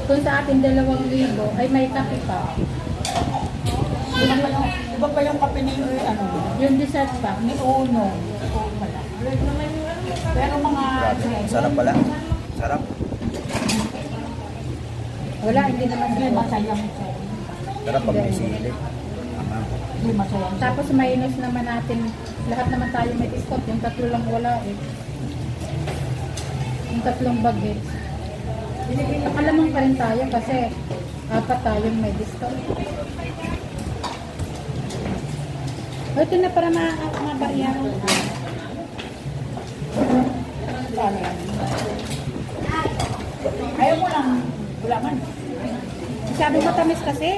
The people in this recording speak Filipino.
Kung sa atin 2,000 ay may kape pa. Iba pa yung kape ni ano? Yung dessert pa. Ni Uno. Pero mga... Sarap pala. Sarap. Wala, hindi naman Hindi dito. masayang. Sarap pag may sili. Hindi masayang. Tapos minus naman natin, lahat naman tayo may discount. Yung 3 lang wala eh. Yung 3 bagets. Nakalamang pa rin tayo kasi 4 tayong may discount. Ito na para mabayaran. Ayaw mo lang gulaman. Masyado matamis kasi.